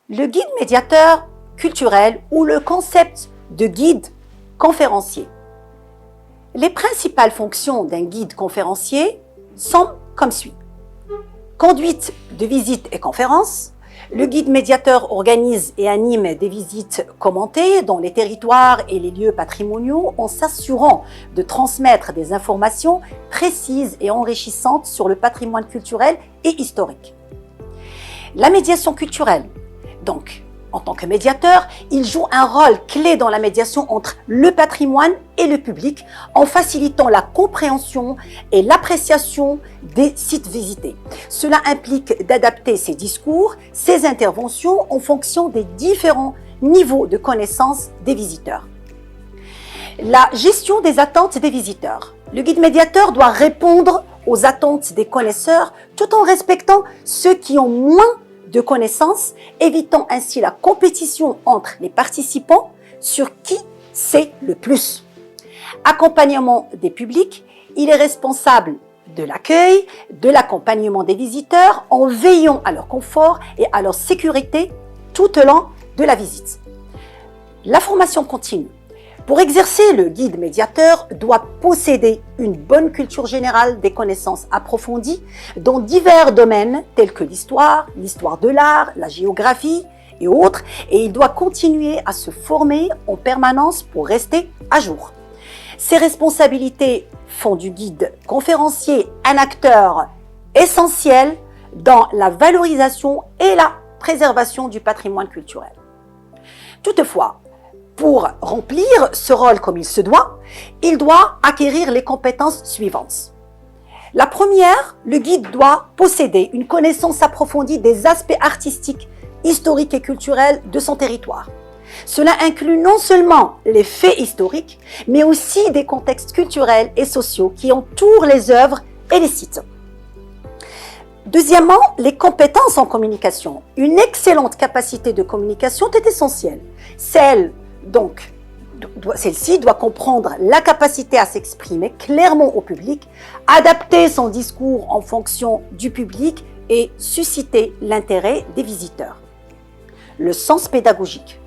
Le guide médiateur culturel ou le concept de guide conférencier. Les principales fonctions d'un guide conférencier sont comme suit. Conduite de visites et conférences. Le guide médiateur organise et anime des visites commentées dans les territoires et les lieux patrimoniaux en s'assurant de transmettre des informations précises et enrichissantes sur le patrimoine culturel et historique. La médiation culturelle. Donc, en tant que médiateur, il joue un rôle clé dans la médiation entre le patrimoine et le public en facilitant la compréhension et l'appréciation des sites visités. Cela implique d'adapter ses discours, ses interventions en fonction des différents niveaux de connaissance des visiteurs. La gestion des attentes des visiteurs. Le guide médiateur doit répondre aux attentes des connaisseurs tout en respectant ceux qui ont moins de connaissances, évitant ainsi la compétition entre les participants sur qui sait le plus. Accompagnement des publics, il est responsable de l'accueil, de l'accompagnement des visiteurs en veillant à leur confort et à leur sécurité tout au long de la visite. La formation continue. Pour exercer, le guide médiateur doit posséder une bonne culture générale, des connaissances approfondies dans divers domaines tels que l'histoire de l'art, la géographie et autres, et il doit continuer à se former en permanence pour rester à jour. Ces responsabilités font du guide conférencier un acteur essentiel dans la valorisation et la préservation du patrimoine culturel. Toutefois, pour remplir ce rôle comme il se doit, il doit acquérir les compétences suivantes. La première, le guide doit posséder une connaissance approfondie des aspects artistiques, historiques et culturels de son territoire. Cela inclut non seulement les faits historiques, mais aussi des contextes culturels et sociaux qui entourent les œuvres et les sites. Deuxièmement, les compétences en communication. Une excellente capacité de communication est essentielle. Celle-ci doit comprendre la capacité à s'exprimer clairement au public, adapter son discours en fonction du public et susciter l'intérêt des visiteurs. Le sens pédagogique.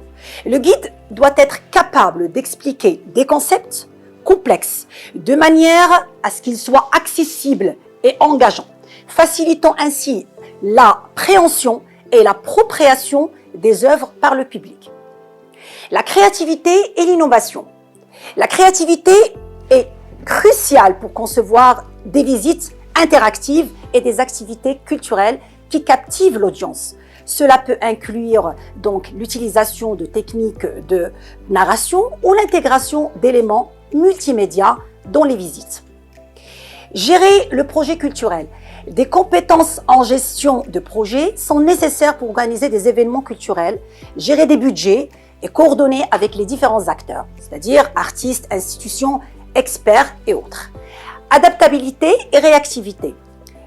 Le guide doit être capable d'expliquer des concepts complexes de manière à ce qu'ils soient accessibles et engageants, facilitant ainsi la préhension et l'appropriation des œuvres par le public. La créativité et l'innovation. La créativité est cruciale pour concevoir des visites interactives et des activités culturelles qui captivent l'audience. Cela peut inclure donc l'utilisation de techniques de narration ou l'intégration d'éléments multimédia dans les visites. Gérer le projet culturel. Des compétences en gestion de projet sont nécessaires pour organiser des événements culturels, gérer des budgets et coordonner avec les différents acteurs, c'est-à-dire artistes, institutions, experts et autres. Adaptabilité et réactivité.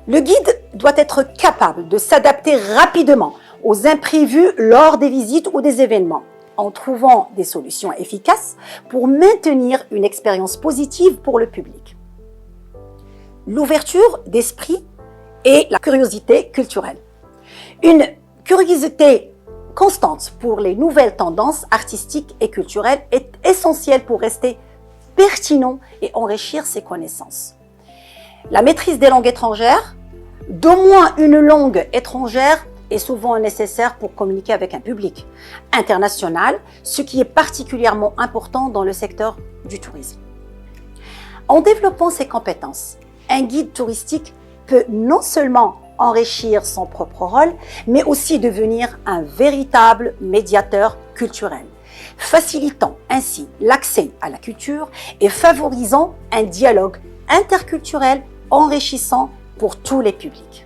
Le guide doit être capable de s'adapter rapidement aux imprévus lors des visites ou des événements, en trouvant des solutions efficaces pour maintenir une expérience positive pour le public. L'ouverture d'esprit et la curiosité culturelle. Une curiosité constante pour les nouvelles tendances artistiques et culturelles est essentielle pour rester pertinent et enrichir ses connaissances. La maîtrise des langues étrangères, d'au moins une langue étrangère, est souvent nécessaire pour communiquer avec un public international, ce qui est particulièrement important dans le secteur du tourisme. En développant ses compétences, un guide touristique peut non seulement enrichir son propre rôle, mais aussi devenir un véritable médiateur culturel, facilitant ainsi l'accès à la culture et favorisant un dialogue interculturel enrichissant pour tous les publics.